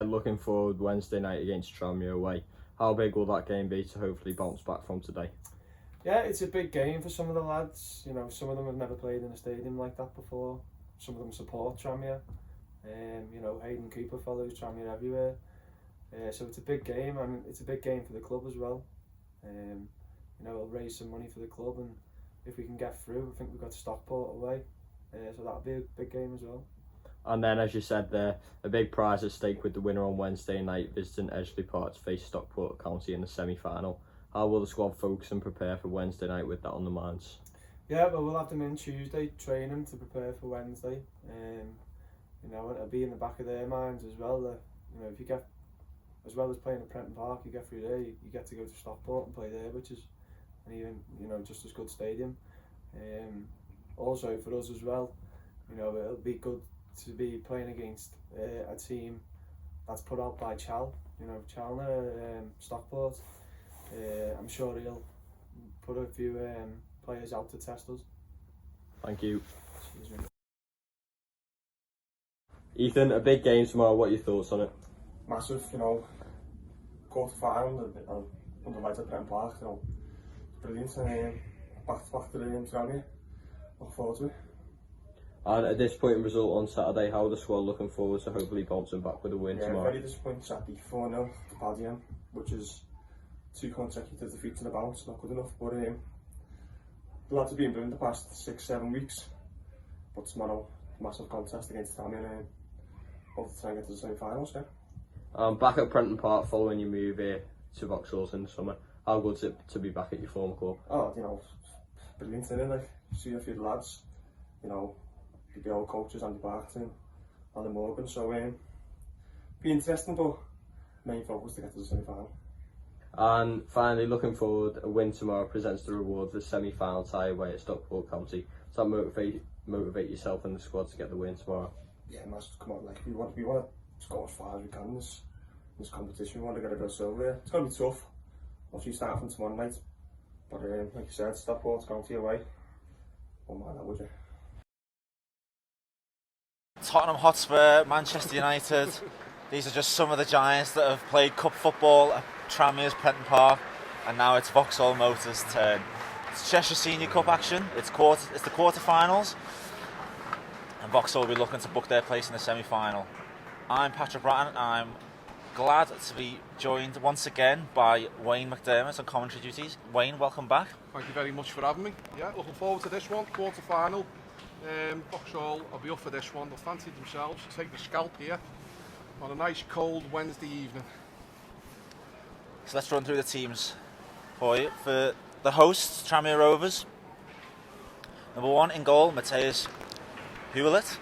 Looking forward Wednesday night against Tranmere away. How big will that game be to hopefully bounce back from today? Yeah, it's a big game for some of the lads. You know, some of them have never played in a stadium like that before. Some of them support Tranmere. You know, Hayden Cooper follows Tranmere everywhere. So it's a big game, and it's a big game for the club as well. You know, it'll raise some money for the club, and if we can get through, I think we've got Stockport away. So that'll be a big game as well. And then, as you said there, a big prize at stake with the winner on Wednesday night visiting Edgeley Park to face Stockport County in the semi-final. How will the squad focus and prepare for Wednesday night with that on the minds? Yeah, well, we'll have them in Tuesday training to prepare for Wednesday. You know, it'll be in the back of their minds as well. That, you know, if you get, as well as playing at Prenton Park, you get through there, you get to go to Stockport and play there, which is an even, you know, just as good stadium. Also for us as well, you know, it'll be good to be playing against a team that's put out by Chal, you know, Chalner, Stockport. I'm sure he'll put a few players out to test us. Thank you. Excuse me. Ethan, a big game tomorrow, what are your thoughts on it? Massive, you know, quarter final on the lights at Prenton Park, you know, brilliant, and back to the Tranmere. Look forward to it. And a disappointing result on Saturday. How are the squad looking forward to hopefully bouncing back with a win tomorrow? Very disappointing Saturday, 4-0 to Paddy, which is 2 consecutive defeats in a bounce, not good enough. But the lads have been brilliant the past 6-7 weeks. But tomorrow, massive contest against Tranmere, and hope to try and get to the semi-finals. Yeah. Back at Prenton Park following your move here to Vauxhall in the summer. How good is it to be back at your former club? Oh, you know, brilliant, isn't it? Like, see a few of the lads, you know, the old coaches, Andy Barton, Alan Morgan, so be interesting, but main focus to get to the semi-final. And finally, looking forward, a win tomorrow presents the rewards of semi-final tie away at Stockport County. Does that motivate yourself and the squad to get the win tomorrow? Yeah, must come on. Like we want to go as far as we can in this competition. We want to get a good silver here. It's going to be tough. Obviously, starting from tomorrow night, but like you said, Stockport County away. Won't mind that, would you? Tottenham Hotspur, Manchester United. These are just some of the giants that have played cup football at Tranmere's Prenton Park, and now it's Vauxhall Motors' turn. It's Cheshire Senior Cup action. It's the quarter-finals, and Vauxhall will be looking to book their place in the semi-final. I'm Patrick Bratton. I'm glad to be joined once again by Wayne McDermott on commentary duties. Wayne, welcome back. Thank you very much for having me. Yeah, looking forward to this one, quarter-final. Vauxhall will be up for this one. They'll fancy themselves to take the scalp here on a nice cold Wednesday evening. So let's run through the teams for you. For the hosts, Tranmere Rovers. Number 1 in goal, Matthias Hewlett.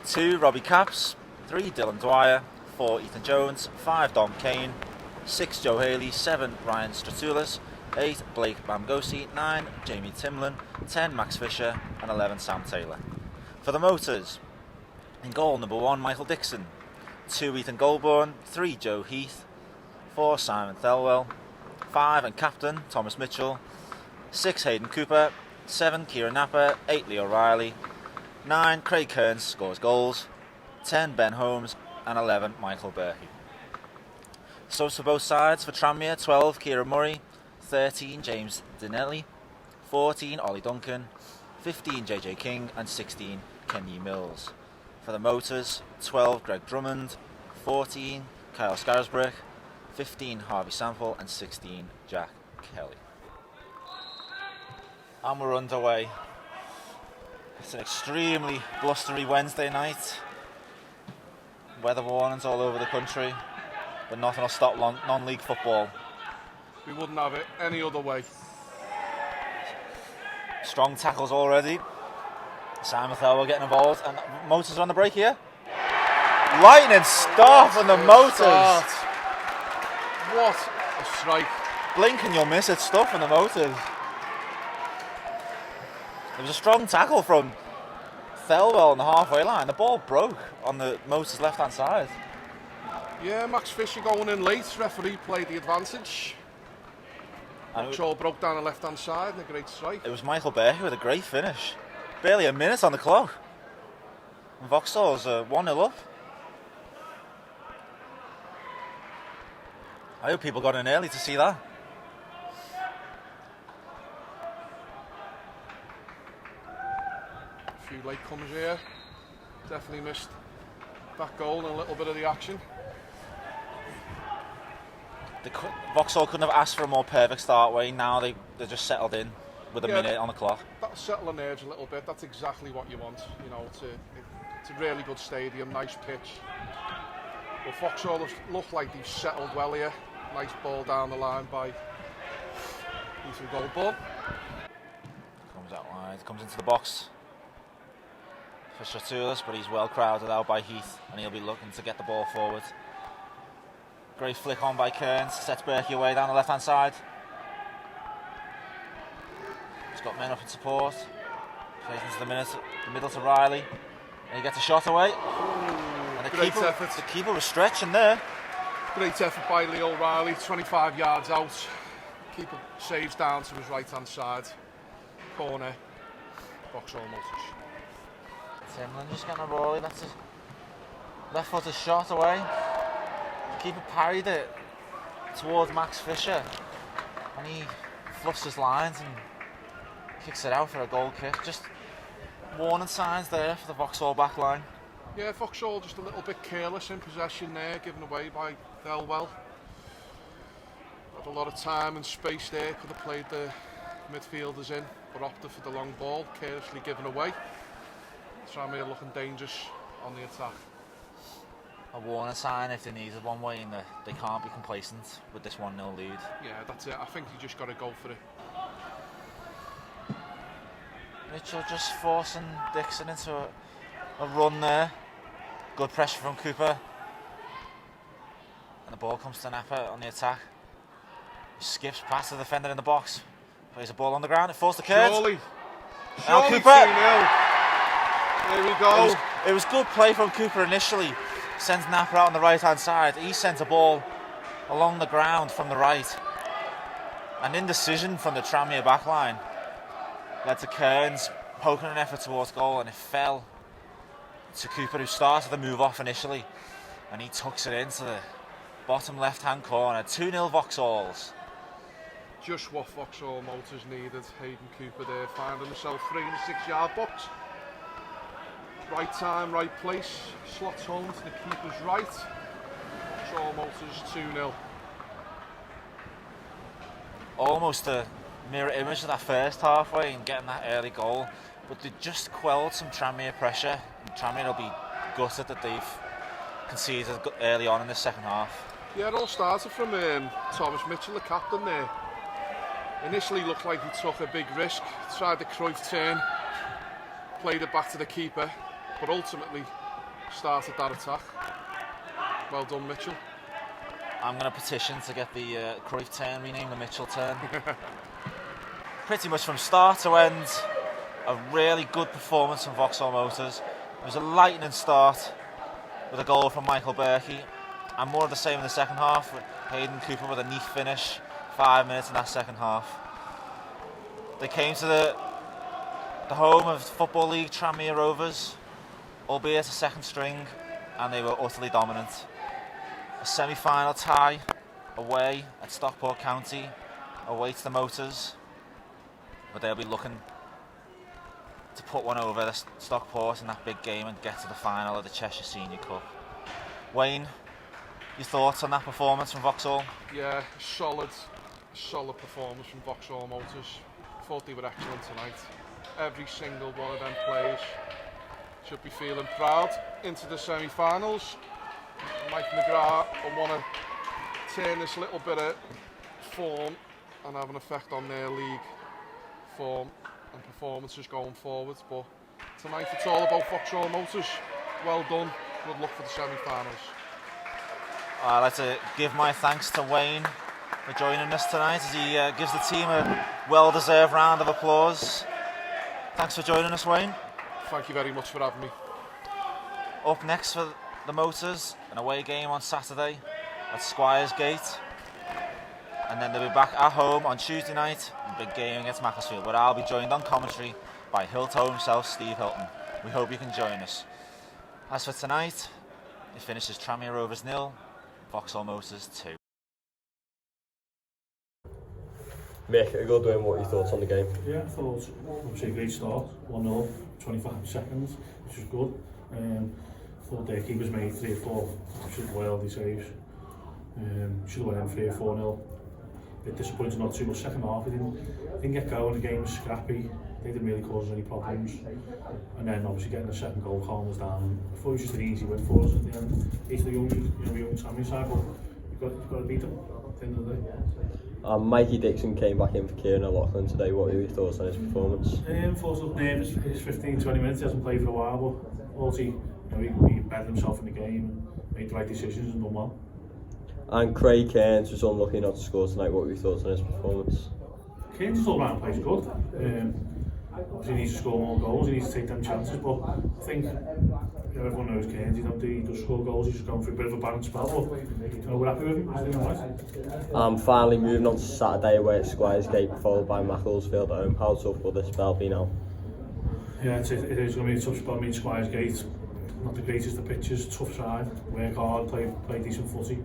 2, Robbie Capps. 3, Dylan Dwyer. 4, Ethan Jones. 5, Dom Kane. 6, Joe Haley. 7, Ryan Stratulis. 8, Blake Bamgosi. 9, Jamie Timlin. 10, Max Fisher. And 11, Sam Taylor. For the Motors, in goal, number 1, Michael Dixon. 2, Ethan Gouldbourne. 3, Joe Heath. 4, Simon Thelwell. 5, and captain, Thomas Mitchell. 6, Hayden Cooper. 7, Kieran Napper. 8, Leo Riley. 9, Craig Kearns scores goals. 10, Ben Holmes. And 11, Michael Berkey. Subs for both sides. For Tranmere, 12, Kieran Murray. 13, James Dinelli. 14, Ollie Duncan. 15, JJ King. And 16, Kenny Mills. For the Motors, 12, Greg Drummond. 14, Kyle Scarisbrick. 15, Harvey Sample. And 16, Jack Kelly. And we're underway. It's an extremely blustery Wednesday night. Weather warnings all over the country, but nothing will stop non-league football. We wouldn't have it any other way. Strong tackles already. Simon Thelwell getting involved, and Motors are on the break here. Lightning start from the Motors. What a strike. Blink and you'll miss it stuff from the Motors. There was a strong tackle from Thelwell on the halfway line. The ball broke on the Motors left-hand side. Yeah, Max Fisher going in late. Referee played the advantage. Vauxhall broke down the left-hand side and a great strike. It was Michael Berkey with a great finish. Barely a minute on the clock. And Vauxhall's 1-0 up. I hope people got in early to see that. A few late comers here. Definitely missed that goal and a little bit of the action. Vauxhall couldn't have asked for a more perfect start, Wayne. Now they're just settled in with a minute on the clock. That'll settle the nerves a little bit. That's exactly what you want. You know, it's a really good stadium, nice pitch. But Vauxhall look like they've settled well here. Nice ball down the line by Heath and Gouldbourne. Comes out wide, comes into the box for Shatulis, but he's well crowded out by Heath, and he'll be looking to get the ball forward. Great flick on by Kearns, sets Berkey away down the left hand side. He's got men up in support. Plays into the middle to Riley, and he gets a shot away. And the keeper was stretching there. Great effort by Lee O'Reilly, 25 yards out. Keeper saves down to his right hand side. Corner, Vauxhall Motors. Timlin just getting a volley, that's a left footed shot away. The keeper parried it towards Max Fisher, and he fluffs his lines and kicks it out for a goal kick. Just warning signs there for the Vauxhall back line. Yeah, Vauxhall just a little bit careless in possession there, given away by Delwell. Had a lot of time and space there, could have played the midfielders in, but opted for the long ball, carelessly given away. Tranmere looking dangerous on the attack. A warning sign if they needed one, way, and they can't be complacent with this 1-0 lead. Yeah, that's it. I think you just got to go for it. Mitchell just forcing Dixon into a run there. Good pressure from Cooper. And the ball comes to Napa on the attack. He skips past the defender in the box. Plays a ball on the ground. It falls to Kearns. Surely Cooper. 2-0. There we go. It was good play from Cooper initially. Sends Napa out on the right hand side. He sends a ball along the ground from the right. An indecision from the Tranmere backline led to Kearns poking an effort towards goal, and it fell to Cooper, who started the move off initially, and he tucks it into the bottom left hand corner. 2-0 Vauxhalls. Just what Vauxhall Motors needed. Hayden Cooper there finding himself 3 in the 6 yard box. Right time, right place. Slots home to the keeper's right. Vauxhall Motors 2-0. Almost a mirror image of that first halfway and getting that early goal, but they just quelled some Tranmere pressure. And Tranmere will be gutted that they've conceded early on in the second half. Yeah, it all started from Thomas Mitchell, the captain there. Initially looked like he took a big risk, tried the Cruyff turn, played it back to the keeper, but ultimately started that attack. Well done, Mitchell. I'm going to petition to get the Cruyff turn renamed the Mitchell turn. Pretty much from start to end, a really good performance from Vauxhall Motors. It was a lightning start with a goal from Michael Berkey, and more of the same in the second half, with Hayden Cooper with a neat finish, 5 minutes in that second half. They came to the home of Football League Tranmere Rovers, albeit a second string, and they were utterly dominant. A semi-final tie away at Stockport County awaits the Motors, but they'll be looking to put one over the Stockport in that big game and get to the final of the Cheshire Senior Cup. Wayne, your thoughts on that performance from Vauxhall? Yeah, solid performance from Vauxhall Motors. Thought they were excellent tonight. Every single one of them players should be feeling proud. Into the semi-finals. Mike McGraa will want to turn this little bit of form and have an effect on their league form and performances going forwards. But tonight it's all about Vauxhall Motors. Well done. Good luck for the semi-finals. I'd like to give my thanks to Wayne for joining us tonight as he gives the team a well-deserved round of applause. Thanks for joining us, Wayne. Thank you very much for having me. Up next for the Motors, an away game on Saturday at Squires Gate, and then they'll be back at home on Tuesday night, a big game against Macclesfield, where I'll be joined on commentary by Hilltoe himself, Steve Hilton. We hope you can join us. As for tonight, it finishes Tranmere Rovers 0, Vauxhall Motors 2. Mick, a good win. What are your thoughts on the game? Yeah, I thought it was obviously a great start. 1-0, 25 seconds, which was good. Thought their keepers made 3 or 4 absolute worldly saves. Should have went in 3-4-0. Bit disappointing not too much second half. It didn't get going. The game was scrappy. They didn't really cause us any problems. And then obviously getting the second goal calmed us down. I thought it was just an easy win for us at the end. It's the young Tranmere side, but you've got to beat them at the end of the day. Mikey Dixon came back in for Kieran O'Loughlin today. What are your thoughts on his performance? Thought of nervous. It's 15-20 minutes. He hasn't played for a while, but also he bettered himself in the game and made the right decisions and done well. And Craig Cairns was unlucky not to score tonight. What were your thoughts on his performance? Cairns all round plays good. Obviously he needs to score more goals, he needs to take them chances, but I think everyone knows Cairns, he does score goals, he's just going through a bit of a balanced spell, but we're happy with him, he's doing right. Finally moving on to Saturday away at Squires Gate, followed by Macclesfield at home. How tough will this spell be now? Yeah, it is going to be a tough spell. I mean, Squires Gate, not the greatest of pitches, tough side, work hard, play decent footy.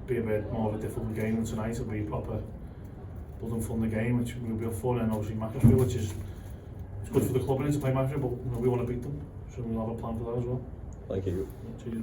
Be a bit more of a difficult game than tonight. It'll be a proper blood and thunder game, which will be up for, and obviously Macclesfield, which is it's good for the club and to play Macclesfield, but we want to beat them, so we'll have a plan for that as well. Thank you. Cheers.